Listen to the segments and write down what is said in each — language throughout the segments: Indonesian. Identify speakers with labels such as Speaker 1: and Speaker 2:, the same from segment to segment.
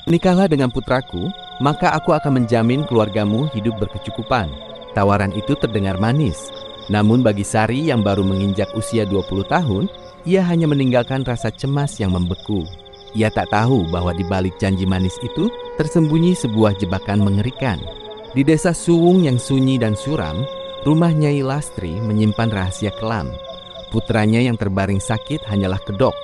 Speaker 1: Menikahlah dengan putraku, maka aku akan menjamin keluargamu hidup berkecukupan. Tawaran itu terdengar manis. Namun bagi Sari yang baru menginjak usia 20 tahun, ia hanya meninggalkan rasa cemas yang membeku. Ia tak tahu bahwa di balik janji manis itu tersembunyi sebuah jebakan mengerikan. Di desa Suwung yang sunyi dan suram, rumah Nyai Lastri menyimpan rahasia kelam. Putranya yang terbaring sakit hanyalah kedok,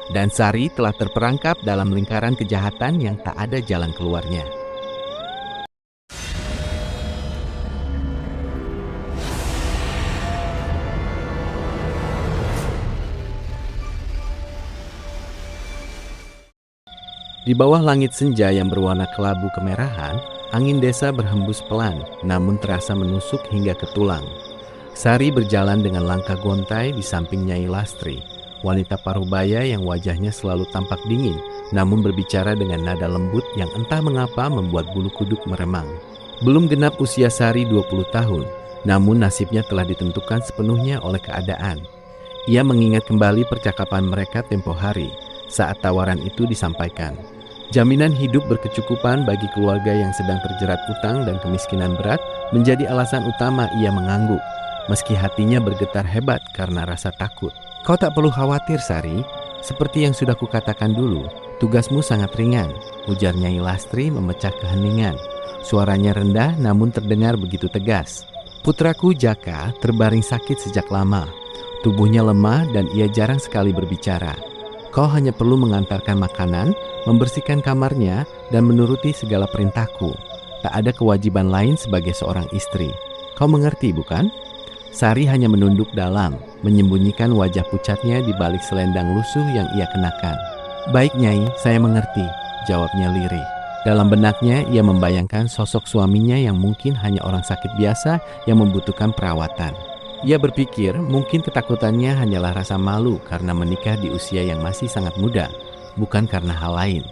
Speaker 1: dan Sari telah terperangkap dalam lingkaran kejahatan yang tak ada jalan keluarnya. Di bawah langit senja yang berwarna kelabu kemerahan, angin desa berhembus pelan, namun terasa menusuk hingga ke tulang. Sari berjalan dengan langkah gontai di samping Nyai Lastri, wanita parubaya yang wajahnya selalu tampak dingin, namun berbicara dengan nada lembut yang entah mengapa membuat bulu kuduk meremang. Belum genap usia Sari 20 tahun, namun nasibnya telah ditentukan sepenuhnya oleh keadaan. Ia mengingat kembali percakapan mereka tempo hari, saat tawaran itu disampaikan. Jaminan hidup berkecukupan bagi keluarga yang sedang terjerat utang dan kemiskinan berat menjadi alasan utama ia mengangguk, meski hatinya bergetar hebat karena rasa takut. Kau tak perlu khawatir, Sari. Seperti yang sudah kukatakan dulu, tugasmu sangat ringan, ujar Nyai Lastri memecah keheningan. Suaranya rendah namun terdengar begitu tegas. Putraku Jaka terbaring sakit sejak lama. Tubuhnya lemah dan ia jarang sekali berbicara. Kau hanya perlu mengantarkan makanan, membersihkan kamarnya, dan menuruti segala perintahku. Tak ada kewajiban lain sebagai seorang istri. Kau mengerti, bukan? Sari hanya menunduk dalam, menyembunyikan wajah pucatnya di balik selendang lusuh yang ia kenakan. Baik Nyai, saya mengerti, jawabnya lirih. Dalam benaknya ia membayangkan sosok suaminya yang mungkin hanya orang sakit biasa yang membutuhkan perawatan. Ia berpikir mungkin ketakutannya hanyalah rasa malu karena menikah di usia yang masih sangat muda, bukan karena hal lain.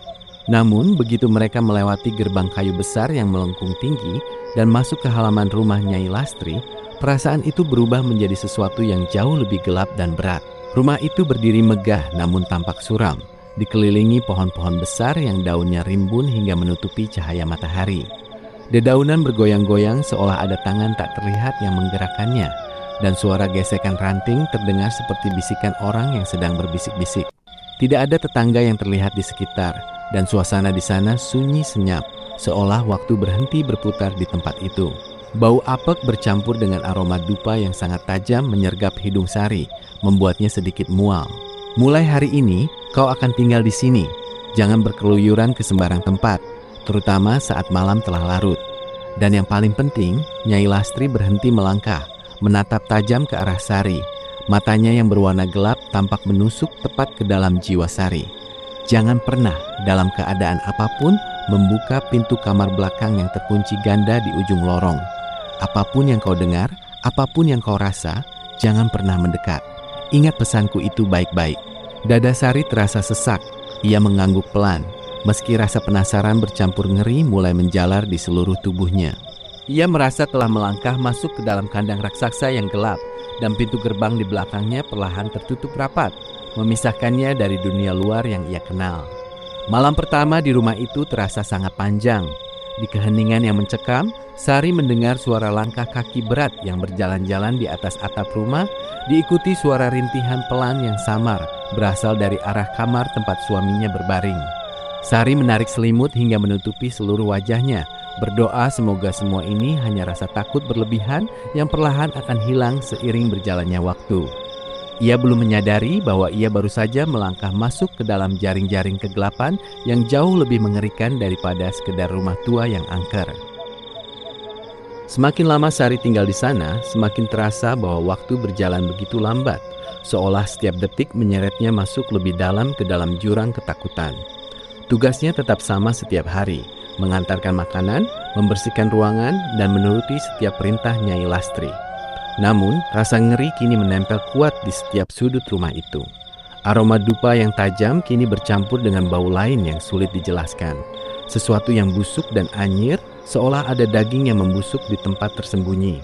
Speaker 1: Namun begitu mereka melewati gerbang kayu besar yang melengkung tinggi dan masuk ke halaman rumah Nyai Lastri, perasaan itu berubah menjadi sesuatu yang jauh lebih gelap dan berat. Rumah itu berdiri megah namun tampak suram, dikelilingi pohon-pohon besar yang daunnya rimbun hingga menutupi cahaya matahari. Dedaunan bergoyang-goyang seolah ada tangan tak terlihat yang menggerakkannya, dan suara gesekan ranting terdengar seperti bisikan orang yang sedang berbisik-bisik. Tidak ada tetangga yang terlihat di sekitar, dan suasana di sana sunyi senyap, seolah waktu berhenti berputar di tempat itu. Bau apek bercampur dengan aroma dupa yang sangat tajam menyergap hidung Sari, membuatnya sedikit mual. Mulai hari ini, kau akan tinggal di sini. Jangan berkeluyuran ke sembarang tempat, terutama saat malam telah larut. Dan yang paling penting, Nyai Lastri berhenti melangkah, menatap tajam ke arah Sari. Matanya yang berwarna gelap tampak menusuk tepat ke dalam jiwa Sari. Jangan pernah dalam keadaan apapun membuka pintu kamar belakang yang terkunci ganda di ujung lorong. Apapun yang kau dengar, apapun yang kau rasa, jangan pernah mendekat. Ingat pesanku itu baik-baik. Dada Sari terasa sesak. Ia mengangguk pelan, meski rasa penasaran bercampur ngeri mulai menjalar di seluruh tubuhnya. Ia merasa telah melangkah masuk ke dalam kandang raksasa yang gelap, dan pintu gerbang di belakangnya perlahan tertutup rapat, memisahkannya dari dunia luar yang ia kenal. Malam pertama di rumah itu terasa sangat panjang. Di keheningan yang mencekam, Sari mendengar suara langkah kaki berat yang berjalan-jalan di atas atap rumah, diikuti suara rintihan pelan yang samar berasal dari arah kamar tempat suaminya berbaring. Sari menarik selimut hingga menutupi seluruh wajahnya, berdoa semoga semua ini hanya rasa takut berlebihan yang perlahan akan hilang seiring berjalannya waktu. Ia belum menyadari bahwa ia baru saja melangkah masuk ke dalam jaring-jaring kegelapan yang jauh lebih mengerikan daripada sekedar rumah tua yang angker. Semakin lama Sari tinggal di sana, semakin terasa bahwa waktu berjalan begitu lambat, seolah setiap detik menyeretnya masuk lebih dalam ke dalam jurang ketakutan. Tugasnya tetap sama setiap hari, mengantarkan makanan, membersihkan ruangan, dan menuruti setiap perintah Nyai Lastri. Namun, rasa ngeri kini menempel kuat di setiap sudut rumah itu. Aroma dupa yang tajam kini bercampur dengan bau lain yang sulit dijelaskan. Sesuatu yang busuk dan anyir, seolah ada daging yang membusuk di tempat tersembunyi.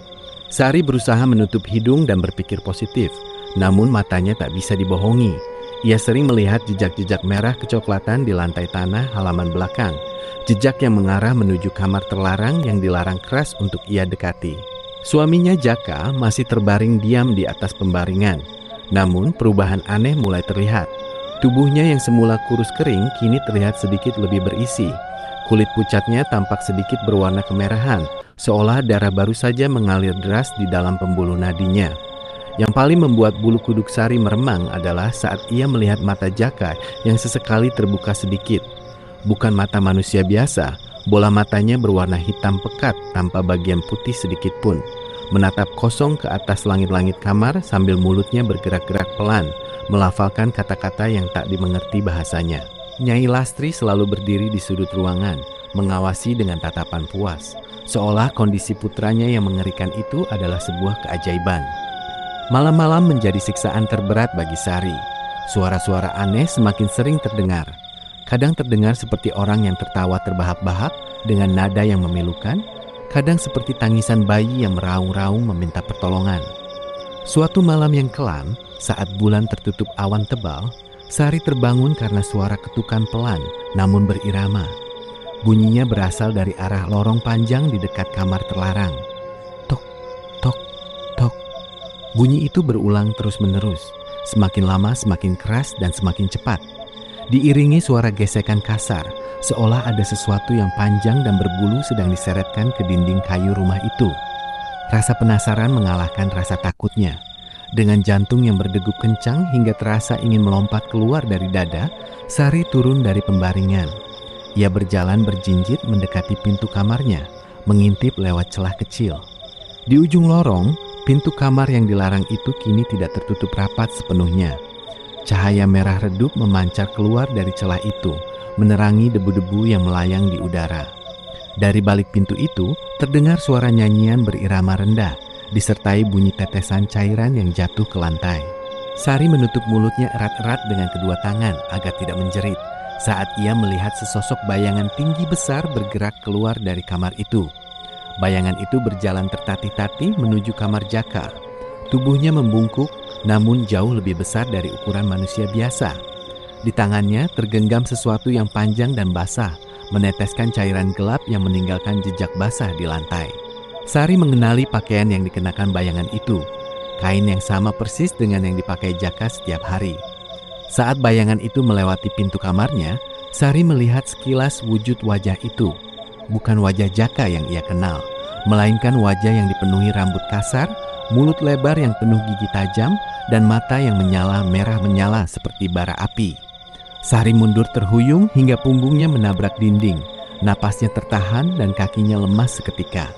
Speaker 1: Sari berusaha menutup hidung dan berpikir positif, namun matanya tak bisa dibohongi. Ia sering melihat jejak-jejak merah kecoklatan di lantai tanah halaman belakang, jejak yang mengarah menuju kamar terlarang yang dilarang keras untuk ia dekati. Suaminya Jaka masih terbaring diam di atas pembaringan. Namun perubahan aneh mulai terlihat. Tubuhnya yang semula kurus kering kini terlihat sedikit lebih berisi. Kulit pucatnya tampak sedikit berwarna kemerahan, seolah darah baru saja mengalir deras di dalam pembuluh nadinya. Yang paling membuat bulu kuduk Sari meremang adalah saat ia melihat mata Jaka yang sesekali terbuka sedikit. Bukan mata manusia biasa, bola matanya berwarna hitam pekat tanpa bagian putih sedikit pun. Menatap kosong ke atas langit-langit kamar sambil mulutnya bergerak-gerak pelan, melafalkan kata-kata yang tak dimengerti bahasanya. Nyai Lastri selalu berdiri di sudut ruangan, mengawasi dengan tatapan puas, seolah kondisi putranya yang mengerikan itu adalah sebuah keajaiban. Malam-malam menjadi siksaan terberat bagi Sari. Suara-suara aneh semakin sering terdengar. Kadang terdengar seperti orang yang tertawa terbahak-bahak dengan nada yang memilukan, kadang seperti tangisan bayi yang meraung-raung meminta pertolongan. Suatu malam yang kelam, saat bulan tertutup awan tebal, Sari terbangun karena suara ketukan pelan namun berirama. Bunyinya berasal dari arah lorong panjang di dekat kamar terlarang. Tok, tok, tok. Bunyi itu berulang terus-menerus, semakin lama semakin keras dan semakin cepat. Diiringi suara gesekan kasar, seolah ada sesuatu yang panjang dan berbulu sedang diseretkan ke dinding kayu rumah itu. Rasa penasaran mengalahkan rasa takutnya. Dengan jantung yang berdegup kencang hingga terasa ingin melompat keluar dari dada, Sari turun dari pembaringan. Ia berjalan berjinjit mendekati pintu kamarnya, mengintip lewat celah kecil. Di ujung lorong, pintu kamar yang dilarang itu kini tidak tertutup rapat sepenuhnya. Cahaya merah redup memancar keluar dari celah itu, menerangi debu-debu yang melayang di udara. Dari balik pintu itu, terdengar suara nyanyian berirama rendah, disertai bunyi tetesan cairan yang jatuh ke lantai. Sari menutup mulutnya erat-erat dengan kedua tangan agar tidak menjerit saat ia melihat sesosok bayangan tinggi besar bergerak keluar dari kamar itu. Bayangan itu berjalan tertatih-tatih menuju kamar Jaka. Tubuhnya membungkuk, namun jauh lebih besar dari ukuran manusia biasa. Di tangannya tergenggam sesuatu yang panjang dan basah, meneteskan cairan gelap yang meninggalkan jejak basah di lantai. Sari mengenali pakaian yang dikenakan bayangan itu, kain yang sama persis dengan yang dipakai Jaka setiap hari. Saat bayangan itu melewati pintu kamarnya, Sari melihat sekilas wujud wajah itu. Bukan wajah Jaka yang ia kenal, melainkan wajah yang dipenuhi rambut kasar, mulut lebar yang penuh gigi tajam, dan mata yang menyala merah menyala seperti bara api. Sari mundur terhuyung hingga punggungnya menabrak dinding, napasnya tertahan dan kakinya lemas seketika.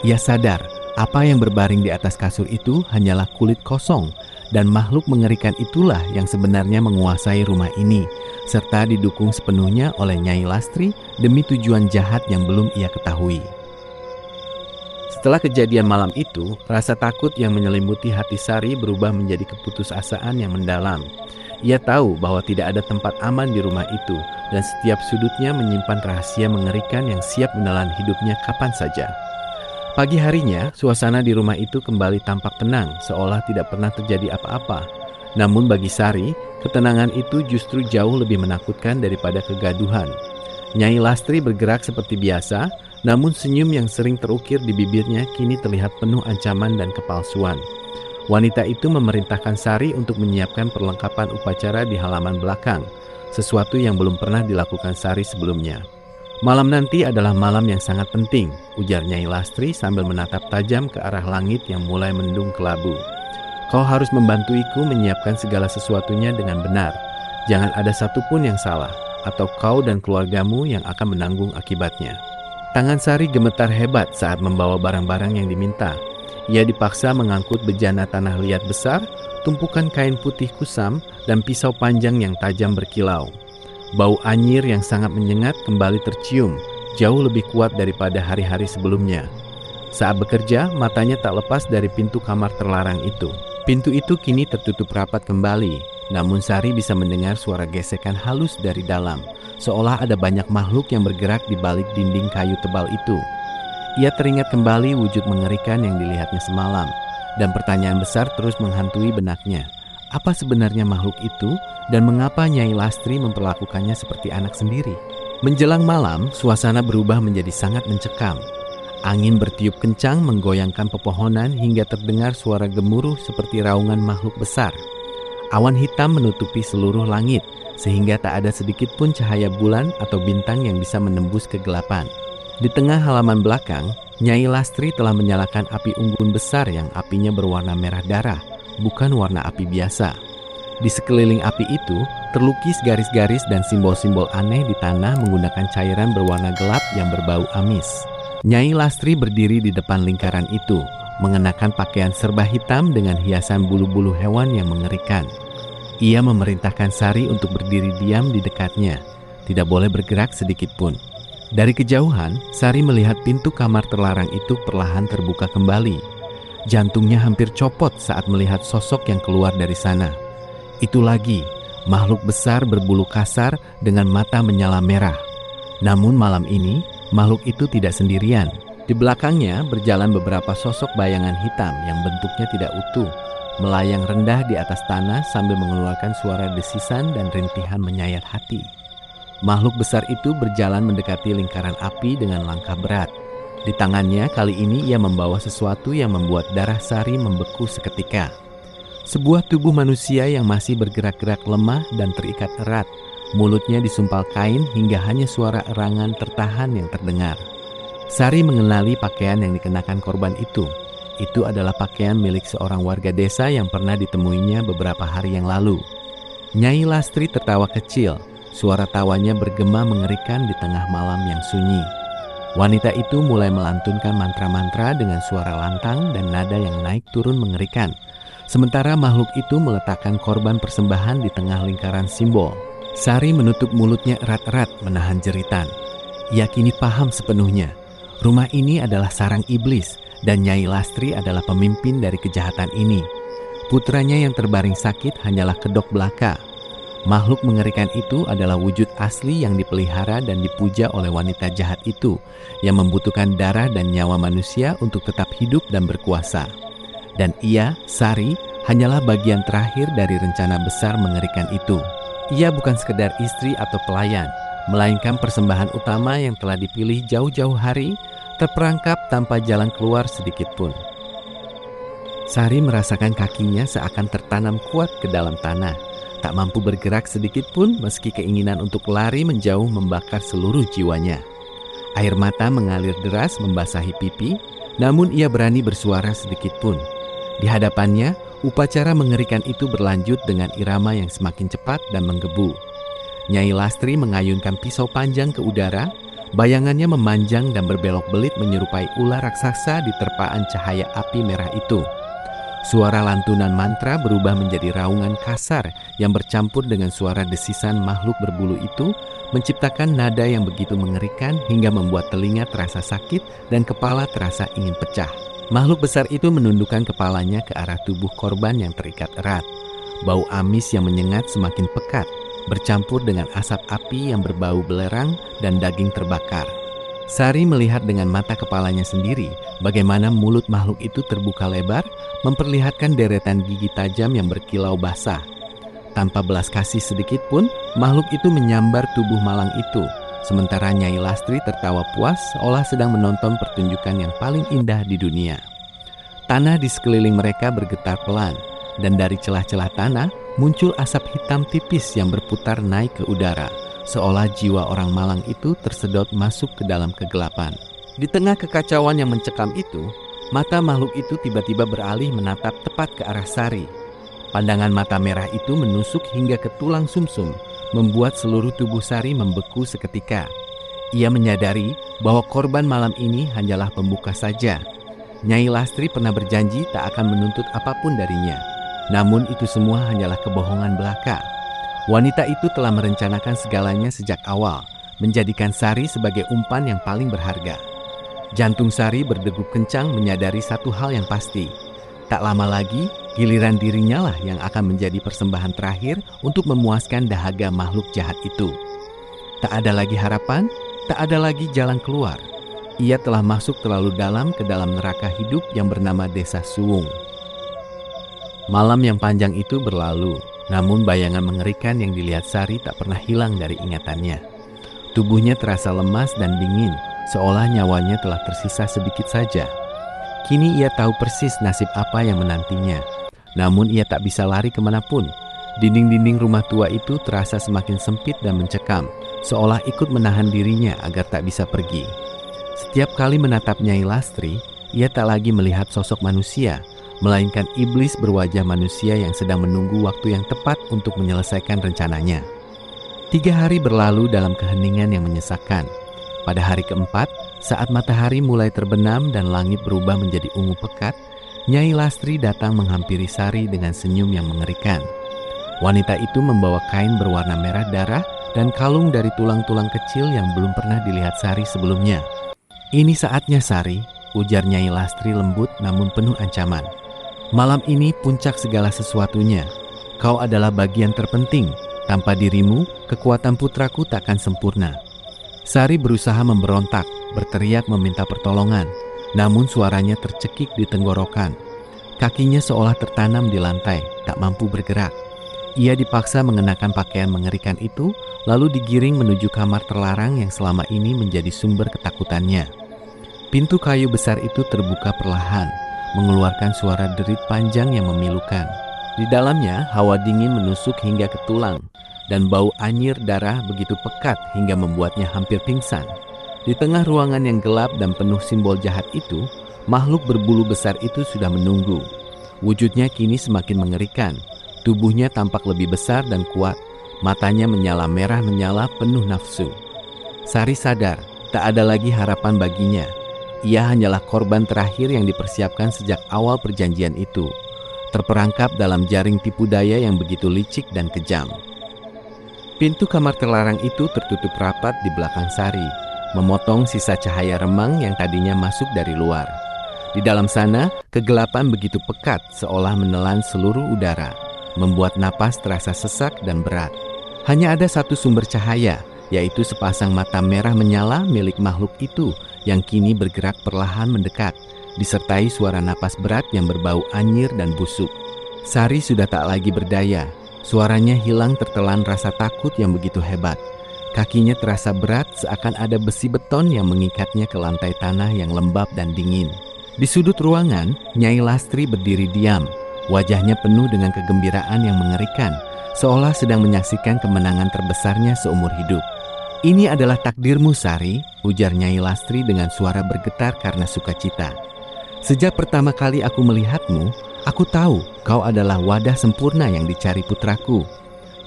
Speaker 1: Ia sadar apa yang berbaring di atas kasur itu hanyalah kulit kosong, dan makhluk mengerikan itulah yang sebenarnya menguasai rumah ini, serta didukung sepenuhnya oleh Nyai Lastri demi tujuan jahat yang belum ia ketahui. Setelah kejadian malam itu, rasa takut yang menyelimuti hati Sari berubah menjadi keputusasaan yang mendalam. Ia tahu bahwa tidak ada tempat aman di rumah itu, dan setiap sudutnya menyimpan rahasia mengerikan yang siap menelan hidupnya kapan saja. Pagi harinya, suasana di rumah itu kembali tampak tenang, seolah tidak pernah terjadi apa-apa. Namun bagi Sari, ketenangan itu justru jauh lebih menakutkan daripada kegaduhan. Nyai Lastri bergerak seperti biasa, namun senyum yang sering terukir di bibirnya kini terlihat penuh ancaman dan kepalsuan. Wanita itu memerintahkan Sari untuk menyiapkan perlengkapan upacara di halaman belakang, sesuatu yang belum pernah dilakukan Sari sebelumnya. Malam nanti adalah malam yang sangat penting, ujar Nyai Lastri sambil menatap tajam ke arah langit yang mulai mendung kelabu. Kau harus membantuiku menyiapkan segala sesuatunya dengan benar. Jangan ada satupun yang salah, atau kau dan keluargamu yang akan menanggung akibatnya. Tangan Sari gemetar hebat saat membawa barang-barang yang diminta. Ia dipaksa mengangkut bejana tanah liat besar, tumpukan kain putih kusam, dan pisau panjang yang tajam berkilau. Bau anyir yang sangat menyengat kembali tercium, jauh lebih kuat daripada hari-hari sebelumnya. Saat bekerja, matanya tak lepas dari pintu kamar terlarang itu. Pintu itu kini tertutup rapat kembali, namun Sari bisa mendengar suara gesekan halus dari dalam, seolah ada banyak makhluk yang bergerak di balik dinding kayu tebal itu. Ia teringat kembali wujud mengerikan yang dilihatnya semalam, dan pertanyaan besar terus menghantui benaknya. Apa sebenarnya makhluk itu, dan mengapa Nyai Lastri memperlakukannya seperti anak sendiri? Menjelang malam, suasana berubah menjadi sangat mencekam. Angin bertiup kencang menggoyangkan pepohonan hingga terdengar suara gemuruh seperti raungan makhluk besar. Awan hitam menutupi seluruh langit, sehingga tak ada sedikit pun cahaya bulan atau bintang yang bisa menembus kegelapan. Di tengah halaman belakang, Nyai Lastri telah menyalakan api unggun besar yang apinya berwarna merah darah, bukan warna api biasa. Di sekeliling api itu, terlukis garis-garis dan simbol-simbol aneh di tanah menggunakan cairan berwarna gelap yang berbau amis. Nyai Lastri berdiri di depan lingkaran itu, mengenakan pakaian serba hitam dengan hiasan bulu-bulu hewan yang mengerikan. Ia memerintahkan Sari untuk berdiri diam di dekatnya, tidak boleh bergerak sedikit pun. Dari kejauhan, Sari melihat pintu kamar terlarang itu perlahan terbuka kembali. Jantungnya hampir copot saat melihat sosok yang keluar dari sana. Itu lagi, makhluk besar berbulu kasar dengan mata menyala merah. Namun malam ini, makhluk itu tidak sendirian. Di belakangnya berjalan beberapa sosok bayangan hitam yang bentuknya tidak utuh, melayang rendah di atas tanah sambil mengeluarkan suara desisan dan rintihan menyayat hati. Makhluk besar itu berjalan mendekati lingkaran api dengan langkah berat. Di tangannya kali ini ia membawa sesuatu yang membuat darah Sari membeku seketika. Sebuah tubuh manusia yang masih bergerak-gerak lemah dan terikat erat. Mulutnya disumpal kain hingga hanya suara erangan tertahan yang terdengar. Sari mengenali pakaian yang dikenakan korban itu. Itu adalah pakaian milik seorang warga desa yang pernah ditemuinya beberapa hari yang lalu. Nyai Lastri tertawa kecil. Suara tawanya bergema mengerikan di tengah malam yang sunyi. Wanita itu mulai melantunkan mantra-mantra dengan suara lantang dan nada yang naik turun mengerikan. Sementara makhluk itu meletakkan korban persembahan di tengah lingkaran simbol. Sari menutup mulutnya erat-erat menahan jeritan. Ia kini paham sepenuhnya. Rumah ini adalah sarang iblis dan Nyai Lastri adalah pemimpin dari kejahatan ini. Putranya yang terbaring sakit hanyalah kedok belaka. Makhluk mengerikan itu adalah wujud asli yang dipelihara dan dipuja oleh wanita jahat itu yang membutuhkan darah dan nyawa manusia untuk tetap hidup dan berkuasa. Dan ia, Sari, hanyalah bagian terakhir dari rencana besar mengerikan itu. Ia bukan sekedar istri atau pelayan, melainkan persembahan utama yang telah dipilih jauh-jauh hari, terperangkap tanpa jalan keluar sedikit pun. Sari merasakan kakinya seakan tertanam kuat ke dalam tanah, tak mampu bergerak sedikit pun meski keinginan untuk lari menjauh membakar seluruh jiwanya. Air mata mengalir deras membasahi pipi, namun ia berani bersuara sedikit pun. Di hadapannya, upacara mengerikan itu berlanjut dengan irama yang semakin cepat dan menggebu. Nyai Lastri mengayunkan pisau panjang ke udara, bayangannya memanjang dan berbelok belit menyerupai ular raksasa di terpaan cahaya api merah itu. Suara lantunan mantra berubah menjadi raungan kasar yang bercampur dengan suara desisan makhluk berbulu itu, menciptakan nada yang begitu mengerikan hingga membuat telinga terasa sakit dan kepala terasa ingin pecah. Makhluk besar itu menundukkan kepalanya ke arah tubuh korban yang terikat erat. Bau amis yang menyengat semakin pekat, bercampur dengan asap api yang berbau belerang dan daging terbakar. Sari melihat dengan mata kepalanya sendiri bagaimana mulut makhluk itu terbuka lebar, memperlihatkan deretan gigi tajam yang berkilau basah. Tanpa belas kasih sedikit pun, makhluk itu menyambar tubuh malang itu. Sementara Nyai Lastri tertawa puas seolah sedang menonton pertunjukan yang paling indah di dunia. Tanah di sekeliling mereka bergetar pelan, dan dari celah-celah tanah muncul asap hitam tipis yang berputar naik ke udara, seolah jiwa orang malang itu tersedot masuk ke dalam kegelapan. Di tengah kekacauan yang mencekam itu, mata makhluk itu tiba-tiba beralih menatap tepat ke arah Sari. Pandangan mata merah itu menusuk hingga ke tulang sumsum, membuat seluruh tubuh Sari membeku seketika. Ia menyadari bahwa korban malam ini hanyalah pembuka saja. Nyai Lastri pernah berjanji tak akan menuntut apapun darinya. Namun itu semua hanyalah kebohongan belaka. Wanita itu telah merencanakan segalanya sejak awal, menjadikan Sari sebagai umpan yang paling berharga. Jantung Sari berdegup kencang menyadari satu hal yang pasti. Tak lama lagi, giliran dirinya lah yang akan menjadi persembahan terakhir untuk memuaskan dahaga makhluk jahat itu. Tak ada lagi harapan, tak ada lagi jalan keluar. Ia telah masuk terlalu dalam ke dalam neraka hidup yang bernama Desa Suwung. Malam yang panjang itu berlalu, namun bayangan mengerikan yang dilihat Sari tak pernah hilang dari ingatannya. Tubuhnya terasa lemas dan dingin, seolah nyawanya telah tersisa sedikit saja. Kini ia tahu persis nasib apa yang menantinya. Namun ia tak bisa lari kemanapun. Dinding-dinding rumah tua itu terasa semakin sempit dan mencekam, seolah ikut menahan dirinya agar tak bisa pergi. Setiap kali menatap Nyai Lastri, ia tak lagi melihat sosok manusia, melainkan iblis berwajah manusia yang sedang menunggu waktu yang tepat untuk menyelesaikan rencananya. 3 hari berlalu dalam keheningan yang menyesakkan. Pada hari keempat, saat matahari mulai terbenam dan langit berubah menjadi ungu pekat, Nyai Lastri datang menghampiri Sari dengan senyum yang mengerikan. Wanita itu membawa kain berwarna merah darah dan kalung dari tulang-tulang kecil yang belum pernah dilihat Sari sebelumnya. "Ini saatnya, Sari," ujar Nyai Lastri lembut namun penuh ancaman. "Malam ini puncak segala sesuatunya. Kau adalah bagian terpenting. Tanpa dirimu, kekuatan putraku takkan sempurna." Sari berusaha memberontak, berteriak meminta pertolongan, namun suaranya tercekik di tenggorokan. Kakinya seolah tertanam di lantai, tak mampu bergerak. Ia dipaksa mengenakan pakaian mengerikan itu, lalu digiring menuju kamar terlarang yang selama ini menjadi sumber ketakutannya. Pintu kayu besar itu terbuka perlahan, mengeluarkan suara derit panjang yang memilukan. Di dalamnya, hawa dingin menusuk hingga ke tulang, dan bau anyir darah begitu pekat hingga membuatnya hampir pingsan. Di tengah ruangan yang gelap dan penuh simbol jahat itu, makhluk berbulu besar itu sudah menunggu. Wujudnya kini semakin mengerikan. Tubuhnya tampak lebih besar dan kuat. Matanya menyala merah menyala penuh nafsu. Sari sadar, tak ada lagi harapan baginya. Ia hanyalah korban terakhir yang dipersiapkan sejak awal perjanjian itu, terperangkap dalam jaring tipu daya yang begitu licik dan kejam. Pintu kamar terlarang itu tertutup rapat di belakang Sari, memotong sisa cahaya remang yang tadinya masuk dari luar. Di dalam sana, kegelapan begitu pekat seolah menelan seluruh udara, membuat napas terasa sesak dan berat. Hanya ada satu sumber cahaya, yaitu sepasang mata merah menyala milik makhluk itu yang kini bergerak perlahan mendekat, disertai suara napas berat yang berbau anyir dan busuk. Sari sudah tak lagi berdaya. Suaranya hilang tertelan rasa takut yang begitu hebat. Kakinya terasa berat seakan ada besi beton yang mengikatnya ke lantai tanah yang lembab dan dingin. Di sudut ruangan, Nyai Lastri berdiri diam. Wajahnya penuh dengan kegembiraan yang mengerikan, seolah sedang menyaksikan kemenangan terbesarnya seumur hidup. "Ini adalah takdirmu, Sari," ujar Nyai Lastri dengan suara bergetar karena sukacita. "Sejak pertama kali aku melihatmu, aku tahu kau adalah wadah sempurna yang dicari putraku.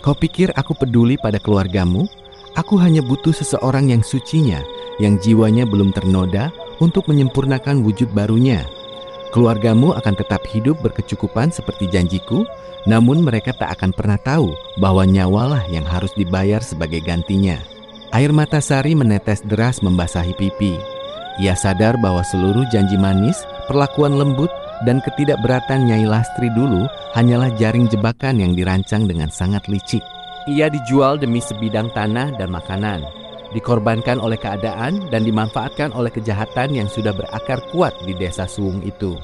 Speaker 1: Kau pikir aku peduli pada keluargamu? Aku hanya butuh seseorang yang sucinya, yang jiwanya belum ternoda untuk menyempurnakan wujud barunya. Keluargamu akan tetap hidup berkecukupan seperti janjiku, namun mereka tak akan pernah tahu bahwa nyawalah yang harus dibayar sebagai gantinya." Air mata Sari menetes deras membasahi pipi. Ia sadar bahwa seluruh janji manis, perlakuan lembut, dan ketidakberatan Nyai Lastri dulu hanyalah jaring jebakan yang dirancang dengan sangat licik. Ia dijual demi sebidang tanah dan makanan, dikorbankan oleh keadaan dan dimanfaatkan oleh kejahatan yang sudah berakar kuat di desa Suwung itu.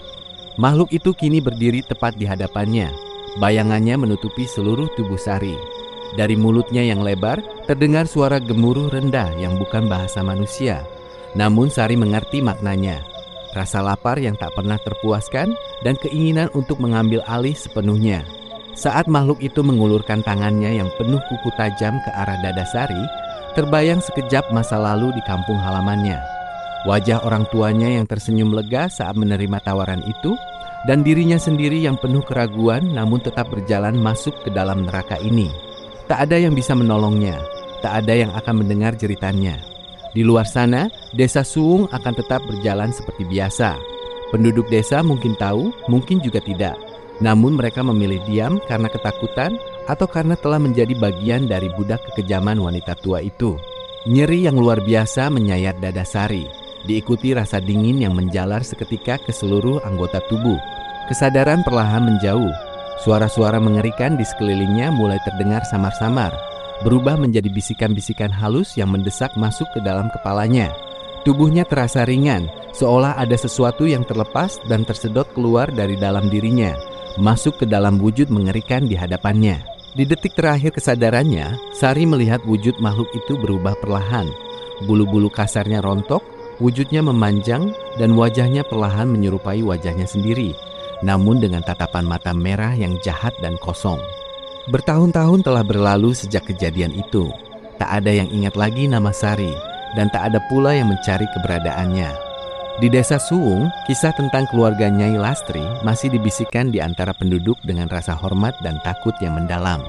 Speaker 1: Makhluk itu kini berdiri tepat di hadapannya. Bayangannya menutupi seluruh tubuh Sari. Dari mulutnya yang lebar terdengar suara gemuruh rendah yang bukan bahasa manusia. Namun Sari mengerti maknanya. Rasa lapar yang tak pernah terpuaskan dan keinginan untuk mengambil alih sepenuhnya. Saat makhluk itu mengulurkan tangannya yang penuh kuku tajam ke arah dada Sari, terbayang sekejap masa lalu di kampung halamannya. Wajah orang tuanya yang tersenyum lega saat menerima tawaran itu, dan dirinya sendiri yang penuh keraguan namun tetap berjalan masuk ke dalam neraka ini. Tak ada yang bisa menolongnya, tak ada yang akan mendengar jeritannya. Di luar sana, desa Suwung akan tetap berjalan seperti biasa. Penduduk desa mungkin tahu, mungkin juga tidak. Namun mereka memilih diam karena ketakutan atau karena telah menjadi bagian dari budak kekejaman wanita tua itu. Nyeri yang luar biasa menyayat dada Sari, diikuti rasa dingin yang menjalar seketika ke seluruh anggota tubuh. Kesadaran perlahan menjauh. Suara-suara mengerikan di sekelilingnya mulai terdengar samar-samar, berubah menjadi bisikan-bisikan halus yang mendesak masuk ke dalam kepalanya. Tubuhnya terasa ringan, seolah ada sesuatu yang terlepas dan tersedot keluar dari dalam dirinya, masuk ke dalam wujud mengerikan di hadapannya. Di detik terakhir kesadarannya, Sari melihat wujud makhluk itu berubah perlahan. Bulu-bulu kasarnya rontok, wujudnya memanjang, dan wajahnya perlahan menyerupai wajahnya sendiri, namun dengan tatapan mata merah yang jahat dan kosong. Bertahun-tahun telah berlalu sejak kejadian itu. Tak ada yang ingat lagi nama Sari, dan tak ada pula yang mencari keberadaannya. Di desa Suwung, kisah tentang keluarga Nyai Lastri masih dibisikkan di antara penduduk dengan rasa hormat dan takut yang mendalam.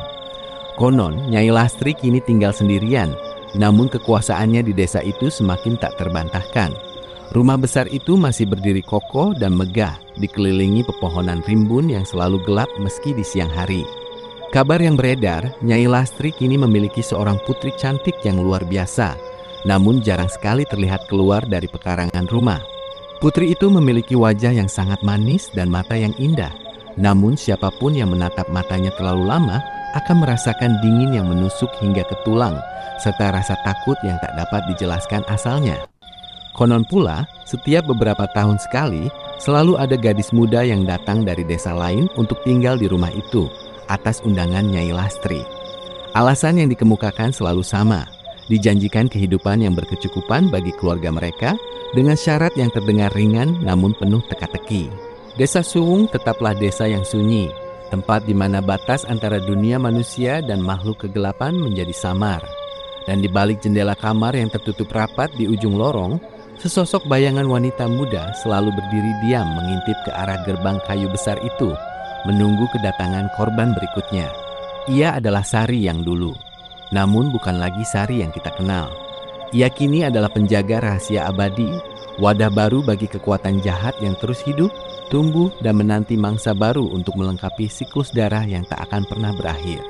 Speaker 1: Konon, Nyai Lastri kini tinggal sendirian, namun kekuasaannya di desa itu semakin tak terbantahkan. Rumah besar itu masih berdiri kokoh dan megah, dikelilingi pepohonan rimbun yang selalu gelap meski di siang hari. Kabar yang beredar, Nyai Lastri kini memiliki seorang putri cantik yang luar biasa, namun jarang sekali terlihat keluar dari pekarangan rumah. Putri itu memiliki wajah yang sangat manis dan mata yang indah. Namun siapapun yang menatap matanya terlalu lama akan merasakan dingin yang menusuk hingga ke tulang, serta rasa takut yang tak dapat dijelaskan asalnya. Konon pula, setiap beberapa tahun sekali, selalu ada gadis muda yang datang dari desa lain untuk tinggal di rumah itu, atas undangan Nyai Lastri. Alasan yang dikemukakan selalu sama, dijanjikan kehidupan yang berkecukupan bagi keluarga mereka, dengan syarat yang terdengar ringan namun penuh teka-teki. Desa Suwung tetaplah desa yang sunyi, tempat di mana batas antara dunia manusia dan makhluk kegelapan menjadi samar. Dan di balik jendela kamar yang tertutup rapat di ujung lorong, sesosok bayangan wanita muda selalu berdiri diam mengintip ke arah gerbang kayu besar itu, menunggu kedatangan korban berikutnya. Ia adalah Sari yang dulu, namun bukan lagi Sari yang kita kenal. Ia kini adalah penjaga rahasia abadi, wadah baru bagi kekuatan jahat yang terus hidup, tumbuh, dan menanti mangsa baru untuk melengkapi siklus darah yang tak akan pernah berakhir.